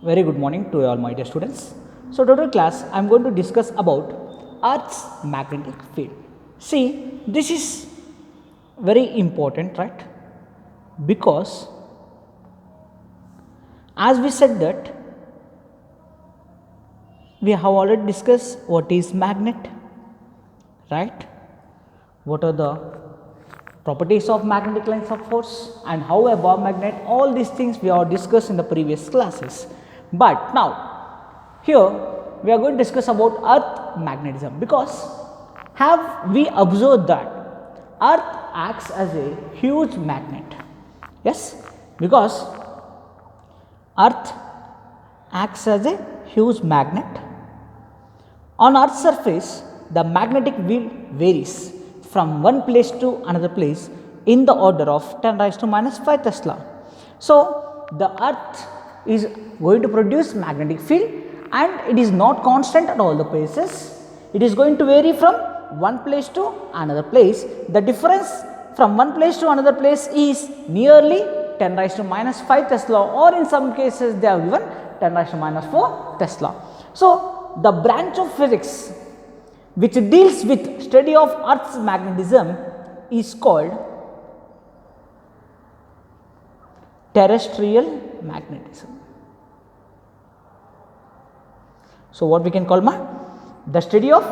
Very good morning to all my dear students. So today class I am going to discuss about Earth's magnetic field. See, this is very important, right? Because as we said that we have already discussed what is magnet, right? What are the properties of magnetic lines of force and how a bar magnet, all these things we have discussed in the previous classes. But now here we are going to discuss about earth magnetism, because have we observed that earth acts as a huge magnet. Yes, because earth acts as a huge magnet. On earth's surface the magnetic field varies from one place to another place in the order of 10 raised to minus 5 Tesla. So the earth is going to produce magnetic field and it is not constant at all the places. It is going to vary from one place to another place. The difference from one place to another place is nearly 10 raised to minus 5 Tesla, or in some cases they have given 10 raised to minus 4 Tesla. So the branch of physics which deals with study of earth's magnetism is called terrestrial magnetism. So what we can call the study of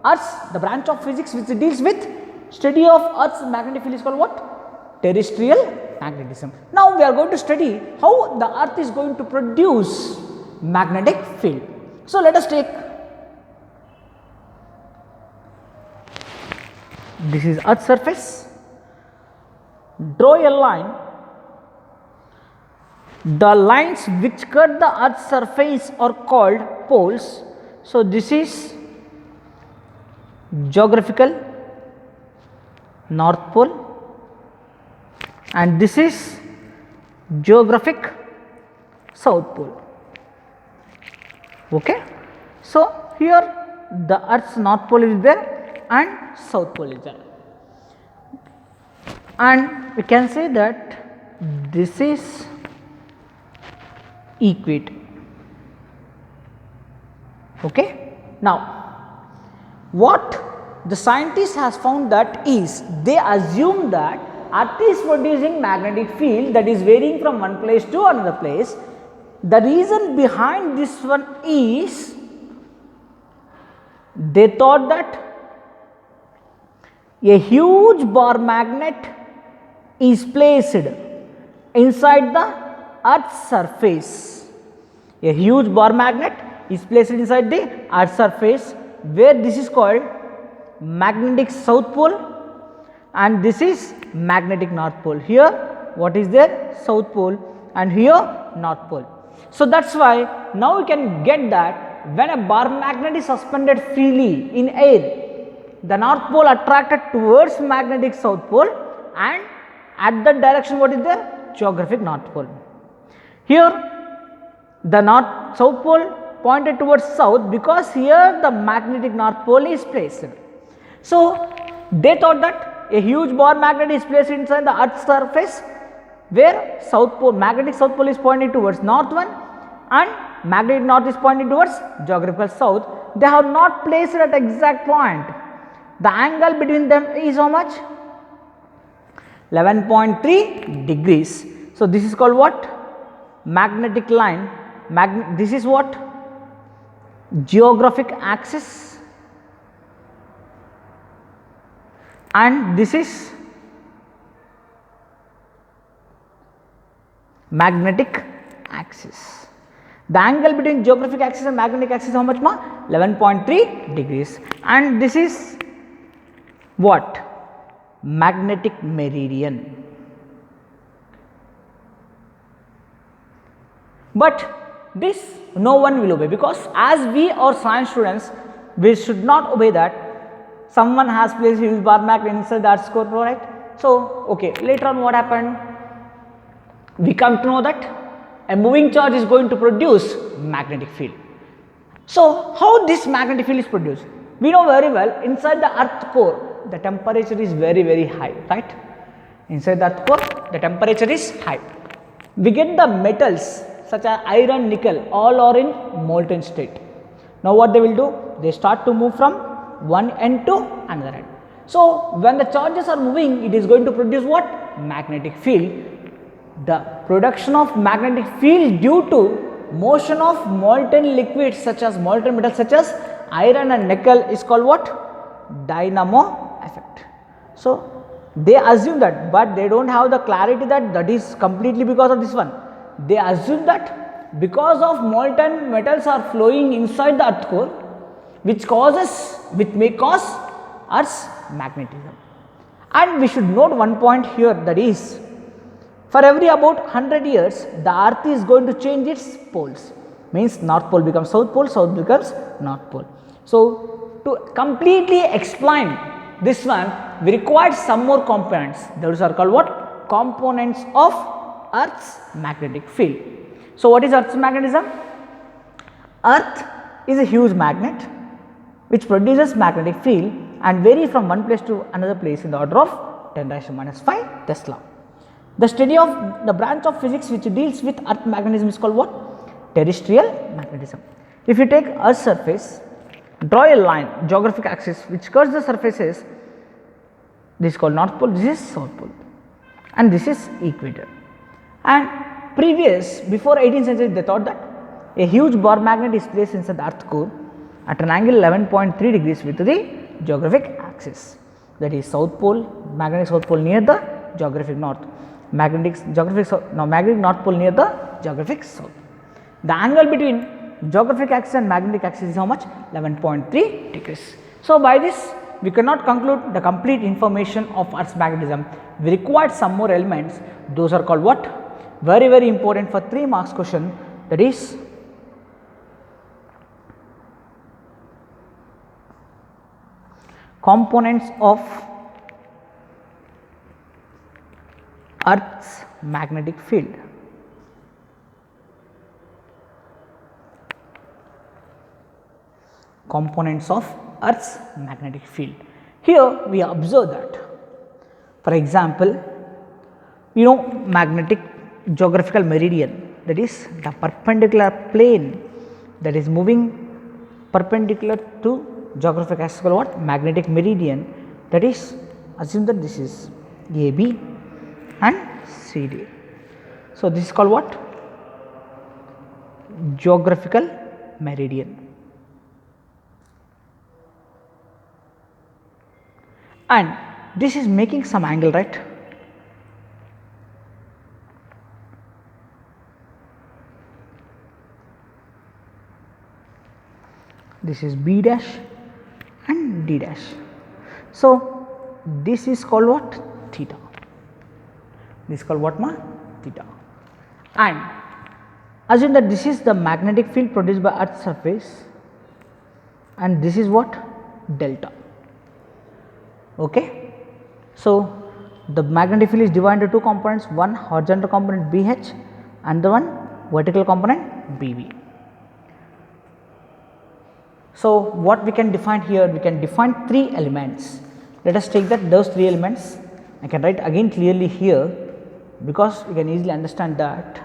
earth's, the branch of physics which deals with study of earth's magnetic field is called what? Terrestrial magnetism. Now we are going to study how the earth is going to produce magnetic field. So let us take, this is earth's surface, draw a line. The lines which cut the earth's surface are called poles. So this is geographical north pole and this is geographic south pole. Okay. So here the earth's north pole is there and south pole is there, and we can say that this is equator. Okay. Now what the scientist has found that is, they assume that earth is producing magnetic field that is varying from one place to another place. The reason behind this one is, they thought that a huge bar magnet is placed inside the earth's surface. A huge bar magnet is placed inside the earth's surface, where this is called magnetic south pole and this is magnetic north pole. Here what is there? South pole, and here north pole. So that is why now we can get that when a bar magnet is suspended freely in air, the north pole attracted towards magnetic south pole, and at that direction what is there? Geographic north pole. Here the south pole pointed towards south because here the magnetic north pole is placed. So they thought that a huge bar magnet is placed inside the earth's surface, where south pole, magnetic south pole is pointing towards north one and magnetic north is pointing towards geographical south. They have not placed it at exact point. The angle between them is how much? 11.3 degrees. So this is called what? Magnetic line. This is what? Geographic axis, and this is magnetic axis. The angle between geographic axis and magnetic axis is how much? 11.3 degrees, and this is what? Magnetic meridian. But this no one will obey, because as we are science students, we should not obey that someone has placed huge bar magnet inside the earth's core, right? So okay, later on what happened? We come to know that a moving charge is going to produce magnetic field. So how this magnetic field is produced? We know very well, inside the earth core the temperature is very high, right? Inside the earth core the temperature is high. We get the metals such as iron, nickel, all are in molten state. Now what they will do? They start to move from one end to another end. So when the charges are moving, it is going to produce what? Magnetic field. The production of magnetic field due to motion of molten liquids such as molten metals such as iron and nickel is called what? Dynamo effect. So they assume that, but they do not have the clarity that that is completely because of this one. They assume that because of molten metals are flowing inside the earth core, which may cause Earth's magnetism. And we should note one point here, that is, for every about 100 years the earth is going to change its poles, means north pole becomes south pole, south becomes north pole. So to completely explain this one, we require some more components, those are called what? Components of Earth's magnetic field. So what is Earth's magnetism? Earth is a huge magnet which produces magnetic field and vary from one place to another place in the order of 10⁻⁵ Tesla. The study of the branch of physics which deals with earth magnetism is called what? Terrestrial magnetism. If you take Earth's surface, draw a line, geographic axis which curves the surfaces, this is called north pole, this is south pole, and this is equator. And before 18th century, they thought that a huge bar magnet is placed inside the earth core at an angle 11.3 degrees with the geographic axis, that is south pole, magnetic south pole near the geographic north, magnetic north pole near the geographic south. The angle between geographic axis and magnetic axis is how much? 11.3 degrees. So by this we cannot conclude the complete information of Earth's magnetism. We required some more elements, those are called what? Very important for 3 marks question, that is components of Earth's magnetic field. Components of Earth's magnetic field. Here we observe that, for example, magnetic geographical meridian, that is the perpendicular plane that is moving perpendicular to geographic axis called what? Magnetic meridian, that is, assume that this is AB and CD. So this is called what? Geographical meridian. And this is making some angle, right? This is B dash and D dash. So this is called what? Theta. This is called what, ma? Theta. And assume that this is the magnetic field produced by Earth's surface and this is what? Delta. Okay. So the magnetic field is divided into 2 components, one horizontal component BH and the one vertical component BB. So what we can define here? We can define 3 elements. Let us take those 3 elements. I can write again clearly here because we can easily understand that.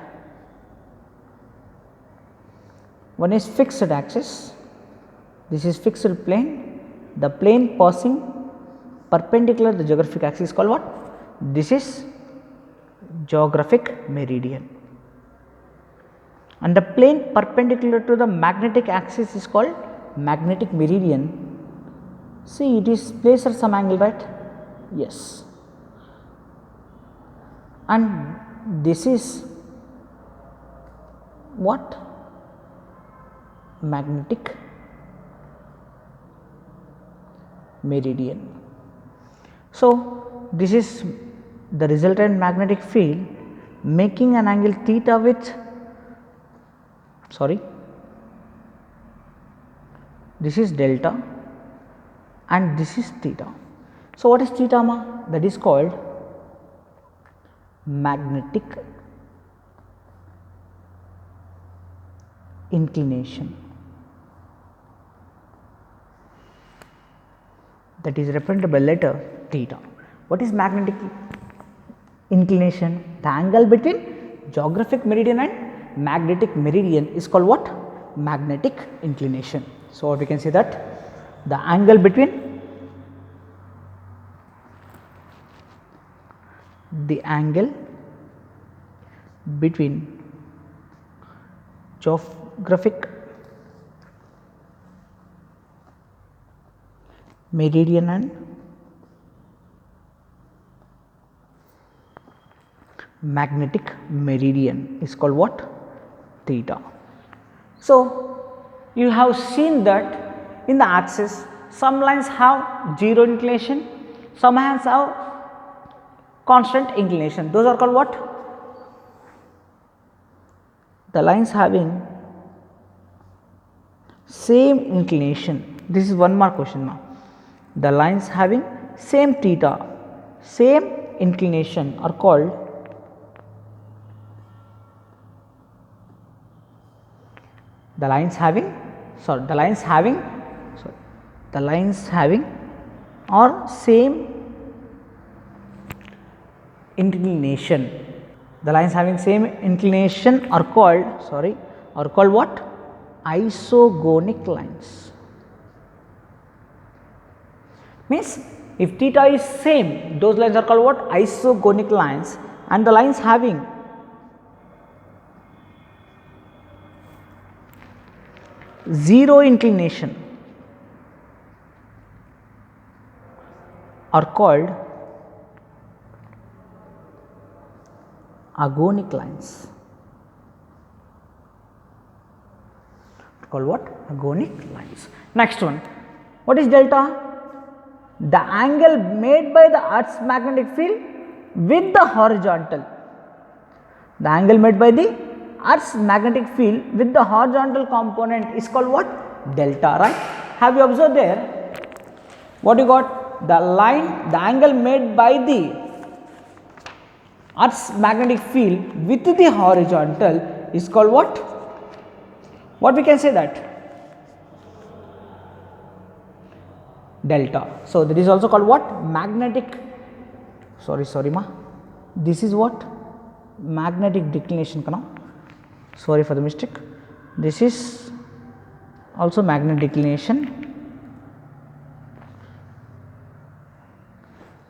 One is fixed axis, this is fixed plane, the plane passing perpendicular to the geographic axis is called what? This is geographic meridian, and the plane perpendicular to the magnetic axis is called magnetic meridian. See, it is placed at some angle, right? Yes. And this is what? Magnetic meridian. So this is the resultant magnetic field making an angle theta with, this is delta and this is theta. So what is theta, ma? That is called magnetic inclination, that is represented by letter theta. What is magnetic inclination? The angle between geographic meridian and magnetic meridian is called what? Magnetic inclination. So, what we can say that the angle between geographic meridian and magnetic meridian is called what? Theta. So, you have seen that in the axis some lines have 0 inclination, some lines have constant inclination. Those are called what? The lines having same inclination. This is one more question now. The lines having same theta, same inclination are called the lines having or same inclination. The lines having same inclination are called what? Isogonic lines. Means if theta is same, those lines are called what? Isogonic lines, and the lines having zero inclination are called agonic lines. Called what? Agonic lines. Next one, what is delta? The angle made by the Earth's magnetic field with the horizontal. The angle made by the Earth's magnetic field with the horizontal component is called what? Delta, right? Have you observed there? What you got? The angle made by the Earth's magnetic field with the horizontal is called what? What we can say that? Delta. So, that is also called what? Magnetic, sorry ma, this is what? Magnetic declination, sorry for the mistake. This is also magnetic declination.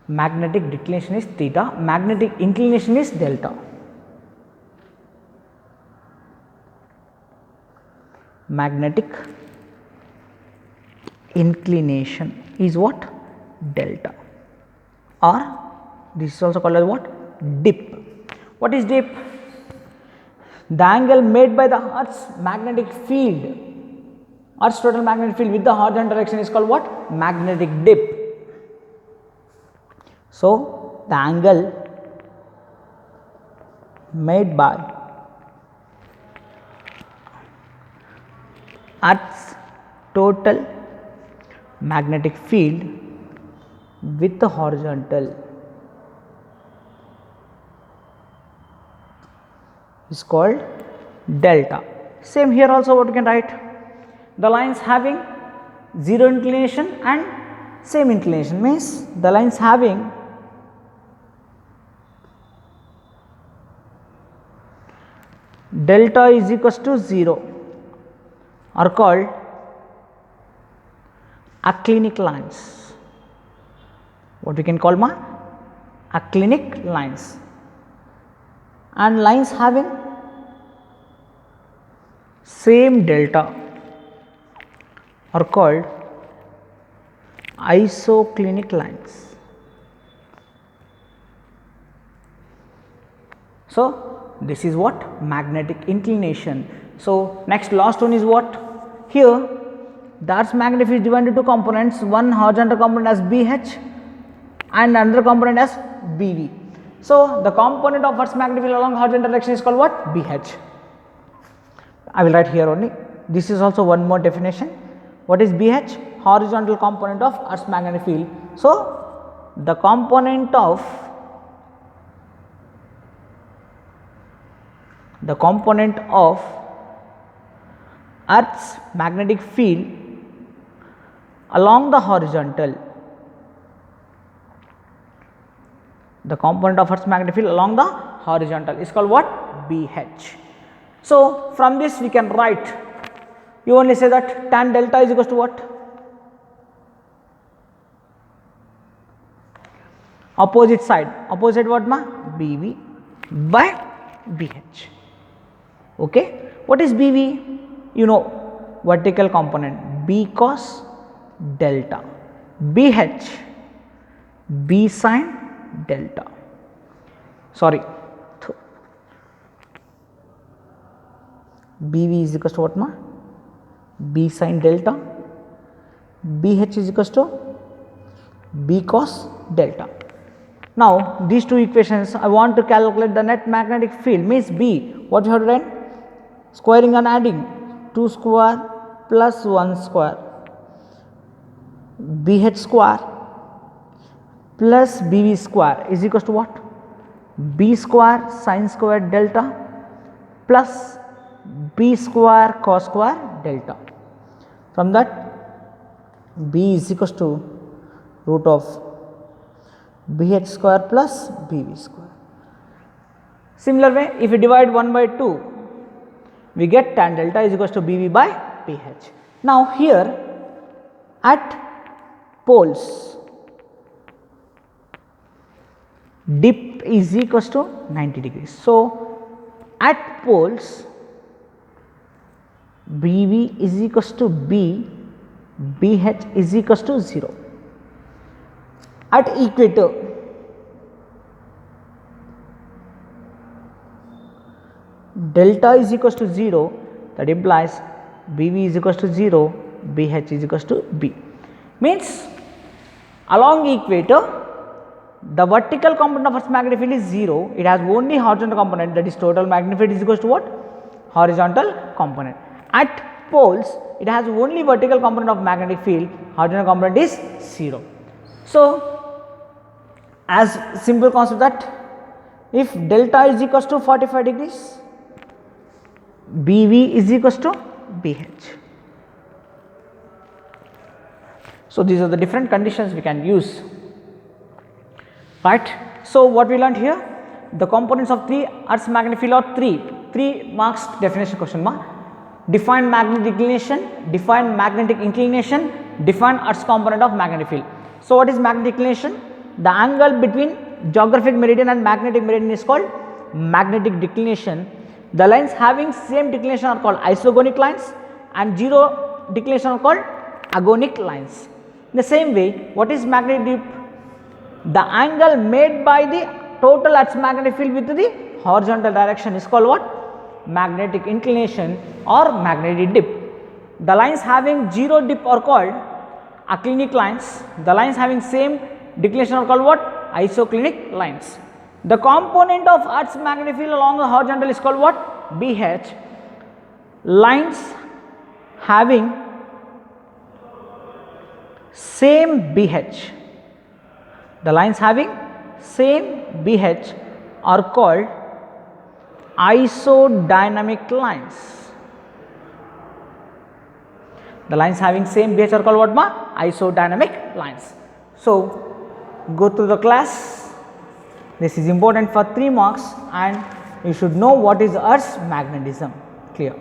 Magnetic declination is theta, magnetic inclination is delta. Magnetic inclination is what? Delta, or this is also called as what? Dip. What is dip? The angle made by the Earth's magnetic field, Earth's total magnetic field with the horizontal direction is called what? Magnetic dip. So, the angle made by Earth's total magnetic field with the horizontal is called delta. Same here also, what you can write? The lines having zero inclination and same inclination, means the lines having delta is equals to 0 are called aclinic lines. What we can call aclinic lines, and lines having same delta are called isoclinic lines. So, this is what? Magnetic inclination. So, next last one is what? Here the Earth's magnetic field is divided into two components, one horizontal component as BH and another component as BV. So, the component of Earth's magnetic field along horizontal direction is called what? BH. I will write here only. This is also one more definition. What is BH? Horizontal component of Earth's magnetic field. So, the component of Earth's magnetic field along the horizontal, the component of Earth's magnetic field along the horizontal is called what? BH. So, from this we can write, you only say that tan delta is equals to what? Opposite side, opposite what ma? BV by BH. Okay. What is BV? You know, vertical component, B cos delta, BH, B sin delta. Sorry, BV is equals to what ma? B sin delta, BH is equals to B cos delta. Now, these two equations, I want to calculate the net magnetic field, means B, what you have done? Squaring and adding, 2 square plus 1 square, BH square plus BV square is equals to what? B square sin square delta plus B square cos square delta. From that, B is equals to root of BH square plus BV square. Similar way, if we divide 1 by 2, we get tan delta is equals to BV by BH. Now, here at poles, dip is equals to 90 degrees. So, at poles, BV is equals to B, BH is equals to 0. At equator, delta is equals to 0, that implies BV is equals to 0, BH is equals to B. Means along equator, the vertical component of Earth's magnetic field is 0, it has only horizontal component, that is total magnetic field is equals to what? Horizontal component. At poles, it has only vertical component of magnetic field, horizontal component is 0. So, as simple concept that if delta is equals to 45 degrees, BV is equals to BH. So, these are the different conditions we can use, right. So, what we learned here, the components of Earth's magnetic field are 3 marks definition question mark. Define magnetic inclination, define magnetic inclination, define Earth's component of magnetic field. So, what is magnetic inclination? The angle between geographic meridian and magnetic meridian is called magnetic declination. The lines having same declination are called isogonic lines and zero declination are called agonic lines. In the same way, what is magnetic dip? The angle made by the total Earth's magnetic field with the horizontal direction is called what? Magnetic inclination or magnetic dip. The lines having zero dip are called aclinic lines. The lines having same declination are called what? Isoclinic lines. The component of Earth's magnetic field along the horizontal is called what? BH. Lines having same BH, the lines having same BH are called isodynamic lines. The lines having same BH are called what ma? Isodynamic lines. So, go through the class. This is important for 3 marks and you should know what is Earth's magnetism. Clear.